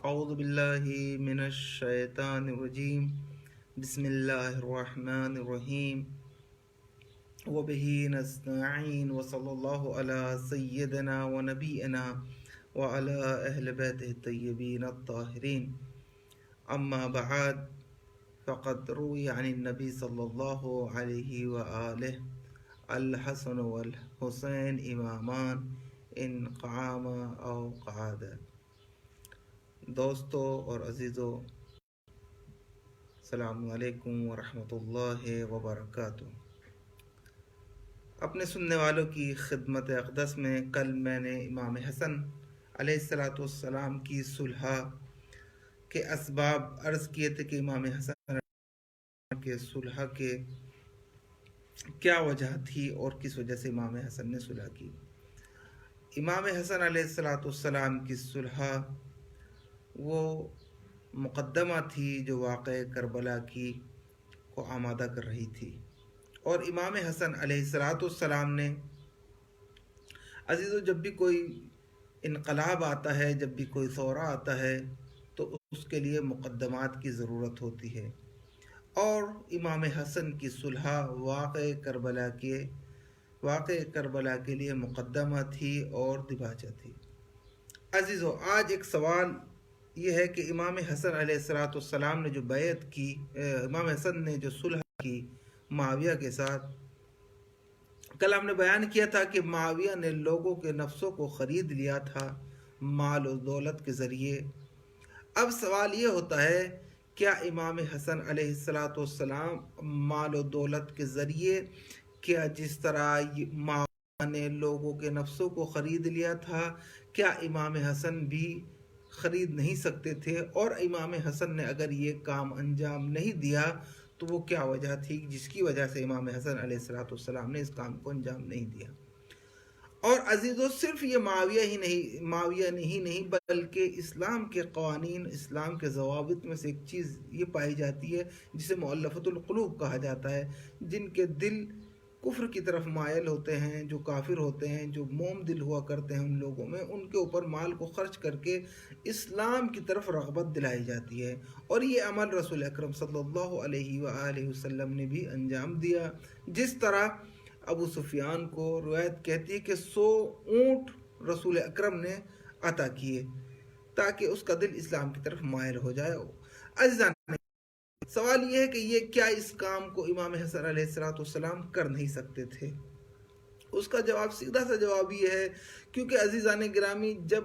أعوذ بالله من الشيطان الرجيم بسم الله الرحمن الرحيم وبه نستعين وصلى الله على سيدنا ونبينا وعلى أهل بيته الطيبين الطاهرين أما بعد فقد روي عن النبي صلى الله عليه وآله الحسن والحسين إمامان إن قام أو قعد. دوستو اور عزیزو، السلام علیکم ورحمۃ اللہ وبرکاتہ۔ اپنے سننے والوں کی خدمت اقدس میں کل میں نے امام حسن علیہ السلام کی صلح کے اسباب عرض کیے تھے کہ امام حسن کے صلح کے کیا وجہ تھی اور کس وجہ سے امام حسن نے صلح کی۔ امام حسن علیہ السلام کی صلح وہ مقدمہ تھی جو واقع کربلا کی کو آمادہ کر رہی تھی، اور امام حسن علیہ السلام نے عزیزو جب بھی کوئی انقلاب آتا ہے، جب بھی کوئی ثورہ آتا ہے تو اس کے لیے مقدمات کی ضرورت ہوتی ہے، اور امام حسن کی صلح واقع کربلا کے لیے مقدمہ تھی اور دباچہ تھی۔ عزیزو آج ایک سوال یہ ہے کہ امام حسن علیہ السلام نے جو بیعت کی، امام حسن نے جو صلح کی معاویہ کے ساتھ، کل ہم نے بیان کیا تھا کہ معاویہ نے لوگوں کے نفسوں کو خرید لیا تھا مال و دولت کے ذریعے۔ اب سوال یہ ہوتا ہے، کیا امام حسن علیہ السلام مال و دولت کے ذریعے کیا جس طرح معاویہ نے لوگوں کے نفسوں کو خرید لیا تھا، کیا امام حسن بھی خرید نہیں سکتے تھے؟ اور امام حسن نے اگر یہ کام انجام نہیں دیا تو وہ کیا وجہ تھی جس کی وجہ سے امام حسن علیہ السلام نے اس کام کو انجام نہیں دیا؟ اور عزیزو صرف یہ معاویہ ہی نہیں بلکہ اسلام کے قوانین، اسلام کے ضوابط میں سے ایک چیز یہ پائی جاتی ہے جسے مؤلفۃ القلوب کہا جاتا ہے، جن کے دل کفر کی طرف مائل ہوتے ہیں، جو کافر ہوتے ہیں، جو موم دل ہوا کرتے ہیں، ان لوگوں میں ان کے اوپر مال کو خرچ کر کے اسلام کی طرف رغبت دلائی جاتی ہے، اور یہ عمل رسول اکرم صلی اللہ علیہ وآلہ وسلم نے بھی انجام دیا۔ جس طرح ابو سفیان کو روایت کہتی ہے کہ 100 اونٹ رسول اکرم نے عطا کیے تاکہ اس کا دل اسلام کی طرف مائل ہو جائے۔ عزیزان، سوال یہ ہے کہ یہ کیا اس کام کو امام حسن علیہ السلام کر نہیں سکتے تھے؟ اس کا جواب، سیدھا سا جواب یہ ہے، کیونکہ عزیزان گرامی جب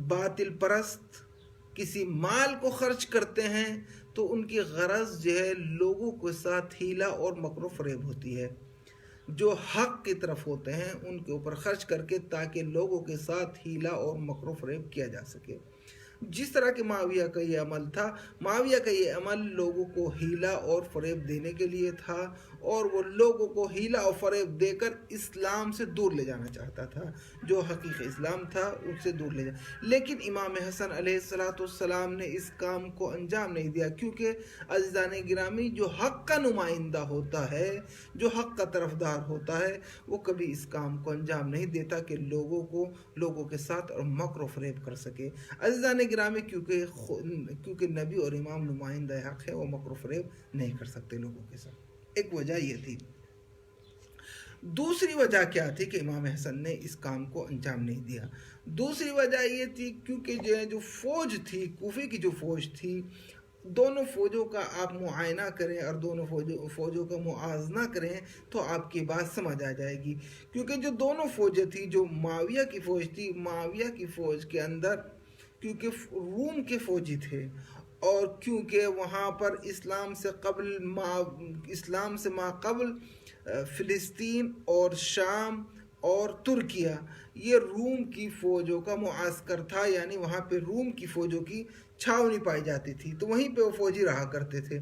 باطل پرست کسی مال کو خرچ کرتے ہیں تو ان کی غرض جو ہے لوگوں کے ساتھ ہیلا اور مکر و فریب ہوتی ہے، جو حق کی طرف ہوتے ہیں ان کے اوپر خرچ کر کے تاکہ لوگوں کے ساتھ ہیلا اور مکر و فریب کیا جا سکے۔ جس طرح کہ معاویہ کا یہ عمل تھا، معاویہ کا یہ عمل لوگوں کو ہیلا اور فریب دینے کے لیے تھا، اور وہ لوگوں کو ہیلا اور فریب دے کر اسلام سے دور لے جانا چاہتا تھا، جو حقیقی اسلام تھا ان سے دور لے جانا۔ لیکن امام حسن علیہ السلام نے اس کام کو انجام نہیں دیا، کیونکہ عزیزان گرامی جو حق کا نمائندہ ہوتا ہے، جو حق کا طرفدار ہوتا ہے، وہ کبھی اس کام کو انجام نہیں دیتا کہ لوگوں کے ساتھ اور مکر و فریب کر سکے۔ عزیزان گرامی کیونکہ نبی اور امام نمائندہ حق ہے، وہ مکر و فریب نہیں کر سکتے لوگوں کے ساتھ۔ ایک وجہ یہ تھی۔ دوسری وجہ کیا تھی کہ امام حسن نے اس کام کو انجام نہیں دیا؟ دوسری وجہ یہ تھی کیونکہ جو فوج تھی، کوفے کی جو فوج تھی، دونوں فوجوں کا آپ معائنہ کریں اور دونوں فوجوں کا موازنہ کریں تو آپ کی بات سمجھ آ جائے گی، کیونکہ جو دونوں فوجیں تھی، جو معاویہ کی فوج تھی، معاویہ کی فوج کے اندر کیونکہ روم کے فوجی تھے، اور کیونکہ وہاں پر اسلام سے ما قبل فلسطین اور شام اور ترکیہ، یہ روم کی فوجوں کا معسکر تھا، یعنی وہاں پہ روم کی فوجوں کی چھاونی پائی جاتی تھی، تو وہیں پہ وہ فوجی رہا کرتے تھے۔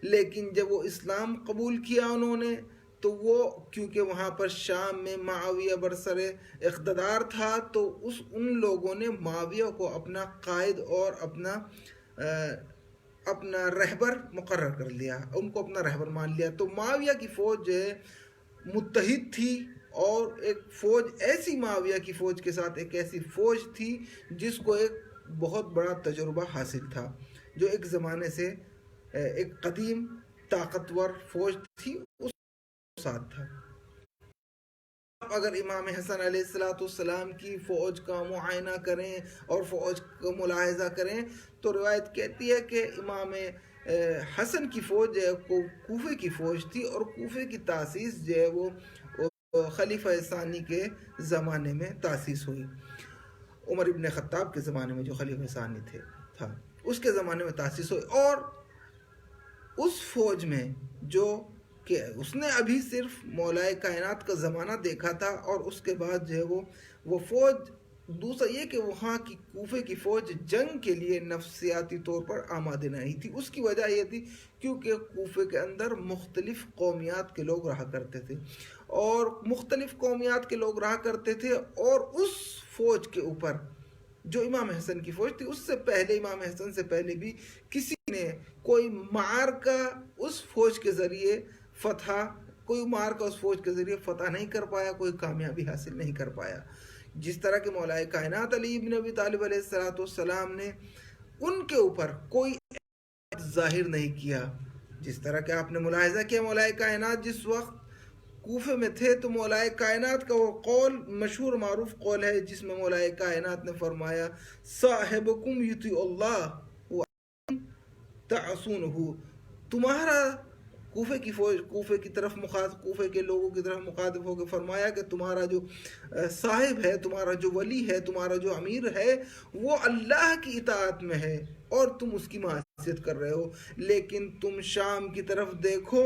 لیکن جب وہ اسلام قبول کیا انہوں نے، تو وہ کیونکہ وہاں پر شام میں معاویہ برسر اقتدار تھا، تو ان لوگوں نے معاویہ کو اپنا قائد اور اپنا رہبر مقرر کر لیا، ان کو اپنا رہبر مان لیا۔ تو معاویہ کی فوج جو ہے متحد تھی اور ایک فوج ایسی معاویہ کی فوج کے ساتھ ایک ایسی فوج تھی جس کو ایک بہت بڑا تجربہ حاصل تھا، جو ایک زمانے سے ایک قدیم طاقتور فوج تھی اس کے ساتھ تھا۔ اگر امام حسن علیہ السلام کی فوج کا معائنہ کریں اور فوج کا ملاحظہ کریں تو روایت کہتی ہے کہ امام حسن کی فوج جو ہے کوفے کی فوج تھی، اور کوفے کی تاسیس جو ہے وہ خلیفہ ثانی کے زمانے میں تاسیس ہوئی، عمر ابن خطاب کے زمانے میں جو خلیفہ ثانی تھا اس کے زمانے میں تاسیس ہوئی۔ اور اس فوج میں جو کہ اس نے ابھی صرف مولائے کائنات کا زمانہ دیکھا تھا، اور اس کے بعد جو ہے وہ فوج، دوسرا یہ کہ وہاں کی کوفے کی فوج جنگ کے لیے نفسیاتی طور پر آمادہ نہیں تھی۔ اس کی وجہ یہ تھی کیونکہ کوفے کے اندر مختلف قومیات کے لوگ رہا کرتے تھے، اور مختلف قومیات کے لوگ رہا کرتے تھے، اور اس فوج کے اوپر جو امام حسن کی فوج تھی، اس سے پہلے امام حسن سے پہلے بھی کسی نے کوئی معرکہ اس فوج کے ذریعے اس فوج کے ذریعے فتح نہیں کر پایا، کوئی کامیابی حاصل نہیں کر پایا۔ جس طرح کہ مولا کائنات علی ابن ابی طالب علیہ السلام نے ان کے اوپر کوئی ظاہر نہیں کیا، جس طرح کہ آپ نے ملاحظہ کیا مولا کائنات جس وقت کوفے میں تھے تو مولا کائنات کا وہ قول مشہور معروف قول ہے جس میں مولا کائنات نے فرمایا صاحبکم یطیع اللہ تعصونہ، تمہارا کوفے کی فوج کوفے کے لوگوں کی طرف مخاطب ہو کے فرمایا کہ تمہارا جو صاحب ہے، تمہارا جو ولی ہے، تمہارا جو امیر ہے وہ اللہ کی اطاعت میں ہے اور تم اس کی معصیت کر رہے ہو، لیکن تم شام کی طرف دیکھو،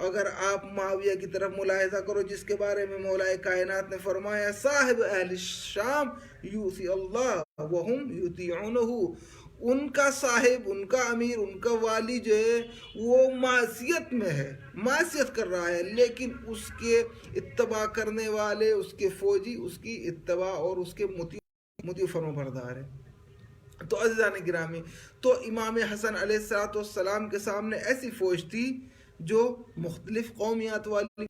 اگر آپ معاویہ کی طرف ملاحظہ کرو جس کے بارے میں مولا کائنات نے فرمایا صاحب اہل الشام یوصی اللہ وہم یطیعونہ، ان کا صاحب، ان کا امیر، ان کا والی جو ہے وہ معصیت میں ہے، معصیت کر رہا ہے، لیکن اس کے اتباع کرنے والے، اس کے فوجی اس کی اتباع اور اس کے مطیع فرما بردار ہے۔ تو عزیزان گرامی، تو امام حسن علیہ السلام کے سامنے ایسی فوج تھی جو مختلف قومیات والی،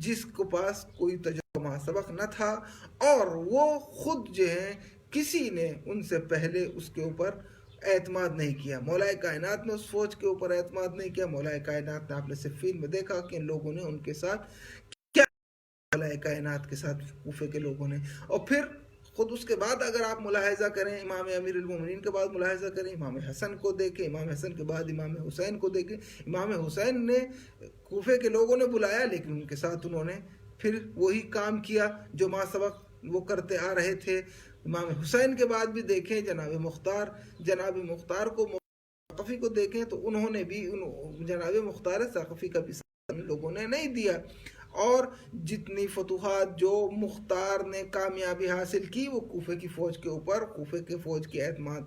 جس کے پاس کوئی تجربہ سبق نہ تھا، اور وہ خود جو ہیں کسی نے ان سے پہلے اس کے اوپر اعتماد نہیں کیا۔ مولا کائنات نے اس فوج کے اوپر اعتماد نہیں کیا۔ مولا کائنات نے آپ نے صفین میں دیکھا کہ ان لوگوں نے ان کے ساتھ کیا، مولا کائنات کے ساتھ کوفے کے لوگوں نے، اور پھر خود اس کے بعد اگر آپ ملاحظہ کریں امام امیر المومنین کے بعد ملاحظہ کریں، امام حسن کو دیکھیں، امام حسن کے بعد امام حسین کو دیکھیں، امام حسین نے کوفے کے لوگوں نے بلایا لیکن ان کے ساتھ انہوں نے پھر وہی کام کیا جو ما سبق وہ کرتے آ رہے تھے۔ امام حسین کے بعد بھی دیکھیں جناب مختار کو ثقفی کو دیکھیں تو انہوں نے بھی جناب مختار ثقفی کا بھی لوگوں نے نہیں دیا، اور جتنی فتوحات جو مختار نے کامیابی حاصل کی وہ کوفے کی فوج کے اوپر، کوفے کے فوج کے اعتماد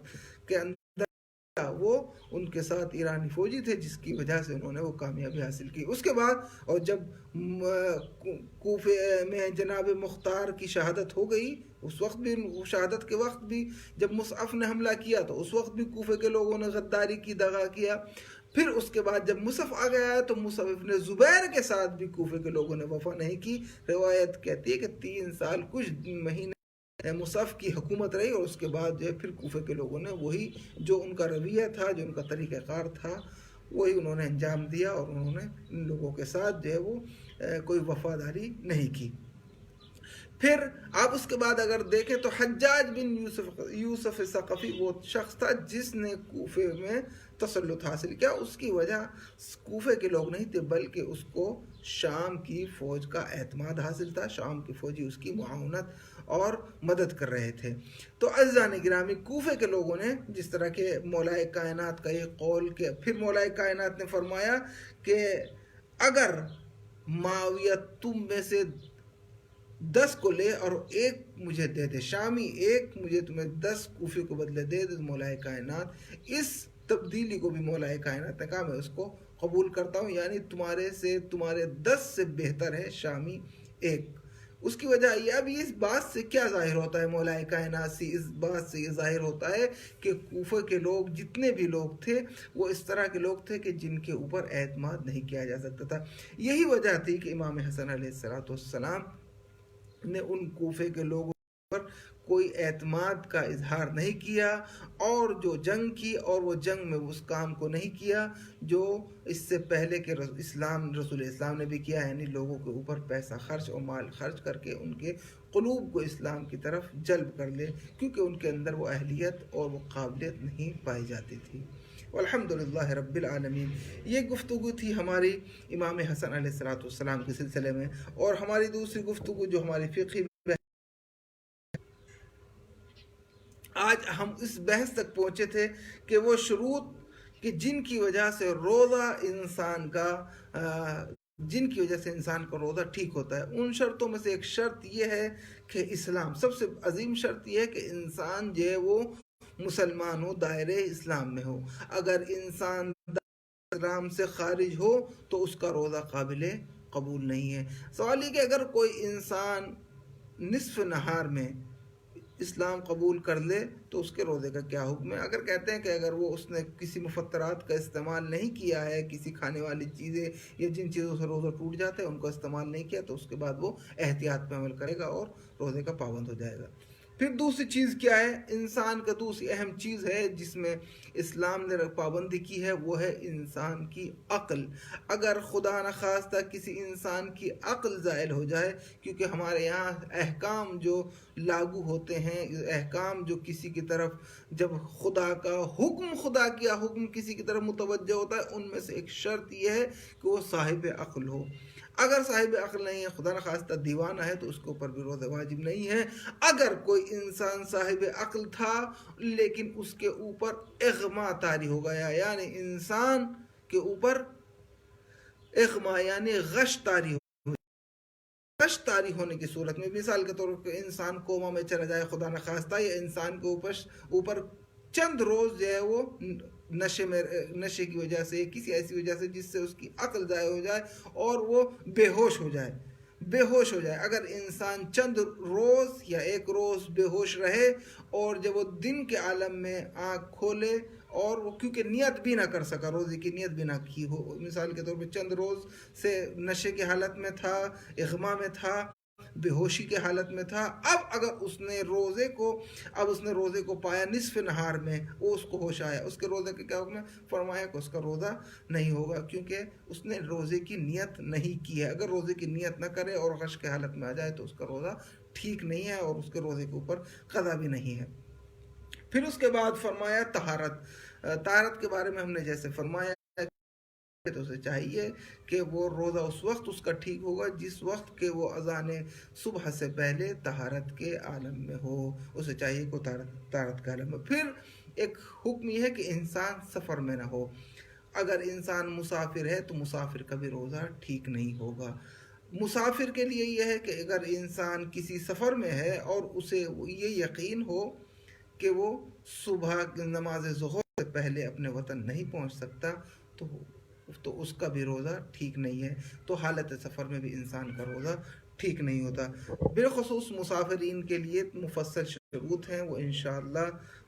کے اندر وہ ان کے ساتھ ایرانی فوجی تھے جس کی وجہ سے انہوں نے وہ کامیابی حاصل کی۔ اس کے بعد اور جب کوفے میں جناب مختار کی شہادت ہو گئی، اس وقت بھی شہادت کے وقت بھی جب مصعب نے حملہ کیا تو اس وقت بھی کوفے کے لوگوں نے غداری کی، دغا کیا۔ پھر اس کے بعد جب مصعب آ گیا تو مصعب ابن زبیر کے ساتھ بھی کوفے کے لوگوں نے وفا نہیں کی۔ روایت کہتی ہے کہ 3 سال کچھ مہینے مصعب کی حکومت رہی، اور اس کے بعد جو ہے پھر کوفے کے لوگوں نے وہی جو ان کا رویہ تھا، جو ان کا طریقہ کار تھا، وہی انہوں نے انجام دیا، اور انہوں نے ان لوگوں کے ساتھ جو ہے وہ کوئی وفاداری نہیں کی۔ پھر آپ اس کے بعد اگر دیکھیں تو حجاج بن یوسف ثقفی وہ شخص تھا جس نے کوفے میں تسلط حاصل کیا۔ اس کی وجہ کوفے کے لوگ نہیں تھے بلکہ اس کو شام کی فوج کا اعتماد حاصل تھا، شام کی فوجی اس کی معاونت اور مدد کر رہے تھے۔ تو عزیزان گرامی، کوفے کے لوگوں نے جس طرح کہ مولا کائنات کا یہ قول کہ پھر مولا کائنات نے فرمایا کہ اگر معاویہ تم میں سے 10 کو لے اور 1 مجھے دے دے، شامی 1 مجھے تمہیں 10 کوفے کو بدلے دے دے، مولا کائنات اس تبدیلی کو بھی مولا کائنات نے کہا میں اس کو قبول کرتا ہوں، یعنی تمہارے 10 سے بہتر ہے شامی 1 اس کی وجہ یہ، اب اس بات سے کیا ظاہر ہوتا ہے مولا کائنات سے؟ اس بات سے یہ ظاہر ہوتا ہے کہ کوفہ کے لوگ جتنے بھی لوگ تھے وہ اس طرح کے لوگ تھے کہ جن کے اوپر اعتماد نہیں کیا جا سکتا تھا۔ یہی وجہ تھی کہ امام حسن علیہ السلام نے ان کوفے کے لوگوں پر کوئی اعتماد کا اظہار نہیں کیا، اور جو جنگ کی اور وہ جنگ میں اس کام کو نہیں کیا جو اس سے پہلے کے رسول اسلام نے بھی کیا، یعنی لوگوں کے اوپر پیسہ خرچ اور مال خرچ کر کے ان کے قلوب کو اسلام کی طرف جلب کر لے، کیونکہ ان کے اندر وہ اہلیت اور وہ قابلیت نہیں پائی جاتی تھی۔ والحمدللہ رب العالمین۔ یہ گفتگو تھی ہماری امام حسن علیہ السلام کے سلسلے میں، اور ہماری دوسری گفتگو جو ہماری فقہی، آج ہم اس بحث تک پہنچے تھے کہ وہ شروط کہ جن کی وجہ سے انسان کا روزہ ٹھیک ہوتا ہے، ان شرطوں میں سے ایک شرط یہ ہے کہ اسلام، سب سے عظیم شرط یہ ہے کہ انسان جو ہے وہ مسلمان ہو، دائرے اسلام میں ہو۔ اگر انسان اسلام سے خارج ہو تو اس کا روزہ قابل قبول نہیں ہے۔ سوال یہ کہ اگر کوئی انسان نصف نہار میں اسلام قبول کر لے تو اس کے روزے کا کیا حکم ہے؟ اگر کہتے ہیں کہ اگر اس نے کسی مفطرات کا استعمال نہیں کیا ہے، کسی کھانے والی چیزیں یا جن چیزوں سے روزہ ٹوٹ جاتا ہے ان کو استعمال نہیں کیا، تو اس کے بعد وہ احتیاط پہ عمل کرے گا اور روزے کا پابند ہو جائے گا۔ پھر دوسری چیز کیا ہے؟ انسان کا دوسری اہم چیز ہے جس میں اسلام نے پابندی کی ہے، وہ ہے انسان کی عقل۔ اگر خدا نخواستہ کسی انسان کی عقل زائل ہو جائے، کیونکہ ہمارے یہاں احکام جو لاگو ہوتے ہیں، احکام جو کسی کی طرف، جب خدا کیا حکم کسی کی طرف متوجہ ہوتا ہے، ان میں سے ایک شرط یہ ہے کہ وہ صاحب عقل ہو۔ اگر صاحب عقل نہیں ہے، خدا نخواستہ دیوانہ ہے، تو اس کے اوپر بھی روزہ واجب نہیں ہے۔ اگر کوئی انسان صاحب عقل تھا لیکن اس کے اوپر اغما طاری ہو گیا، یعنی انسان کے اوپر اغما یعنی غش طاری ہونے کی صورت میں، مثال کے طور پر انسان کوما میں چلا جائے خدا نخواستہ، یا انسان کے اوپر چند روز جو ہے وہ نشے کی وجہ سے، کسی ایسی وجہ سے جس سے اس کی عقل ضائع ہو جائے اور وہ بے ہوش ہو جائے۔ اگر انسان چند روز یا ایک روز بے ہوش رہے اور جب وہ دن کے عالم میں آنکھ کھولے اور وہ کیونکہ نیت بھی نہ کر سکا، روزے کی نیت بھی نہ کی ہو، مثال کے طور پہ چند روز سے نشے کی حالت میں تھا، اغما میں تھا، بے ہوشی کے حالت میں تھا، اب اگر اس نے روزے کو پایا نصف نہار میں، وہ اس کو ہوش آیا، اس کے روزے کا کیا حکم ہے؟ فرمایا کہ اس کا روزہ نہیں ہوگا، کیونکہ اس نے روزے کی نیت نہیں کی ہے۔ اگر روزے کی نیت نہ کرے اور غش کے حالت میں آ جائے تو اس کا روزہ ٹھیک نہیں ہے اور اس کے روزے کے اوپر قضا بھی نہیں ہے۔ پھر اس کے بعد فرمایا طہارت کے بارے میں ہم نے جیسے فرمایا تو اسے چاہیے کہ وہ روزہ اس وقت اس کا ٹھیک ہوگا جس وقت کہ وہ اذان صبح سے پہلے طہارت کے عالم میں ہو، اسے چاہیے کہ طہارت کے عالم میں۔ پھر ایک حکم یہ ہے کہ انسان سفر میں نہ ہو۔ اگر انسان مسافر ہے تو مسافر کا بھی روزہ ٹھیک نہیں ہوگا۔ مسافر کے لیے یہ ہے کہ اگر انسان کسی سفر میں ہے اور اسے یہ یقین ہو کہ وہ صبح نماز ظہر سے پہلے اپنے وطن نہیں پہنچ سکتا تو اس کا بھی روزہ ٹھیک نہیں ہے۔ تو حالت سفر میں بھی انسان کا روزہ ٹھیک نہیں ہوتا۔ بالخصوص مسافرین کے لیے مفصل شروط ہیں، وہ انشاءاللہ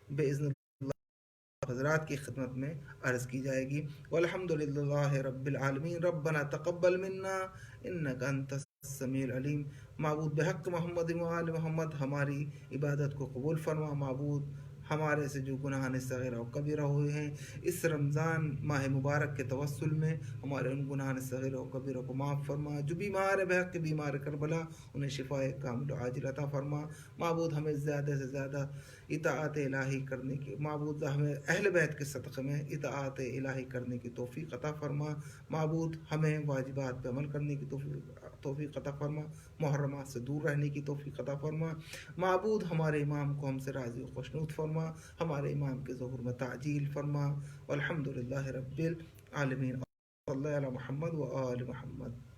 باذن اللہ حضرات کی خدمت میں عرض کی جائے گی۔ والحمدللہ رب العالمین۔ ربنا تقبل منا انک انت السمیع العلیم۔ معبود بحق محمد و آل محمد ہماری عبادت کو قبول فرما۔ معبود ہمارے سے جو گناہ صغیرہ و کبیرہ ہوئے ہیں، اس رمضان ماہ مبارک کے توسل میں ہمارے ان گناہ صغیرہ و کبیرہ کو معاف فرما۔ جو بیمار بحق بیمار کربلا انہیں شفائے کامل و عاجل عطا فرما۔ معبود ہمیں زیادہ سے زیادہ اطاعت الہی کرنے کی، معبود ہمیں اہل بیت کے صدقے میں اطاعت الہی کرنے کی توفیق عطا فرما۔ معبود ہمیں واجبات پہ عمل کرنے کی توفیق عطا فرما، محرمات سے دور رہنے کی توفیق عطا فرما۔ معبود ہمارے امام کو ہم سے راضی و خوشنود فرما، ہمارے امام کے ظہور میں تعجیل فرما۔ والحمدللہ رب العالمین۔ صلی اللہ علی محمد و آل محمد۔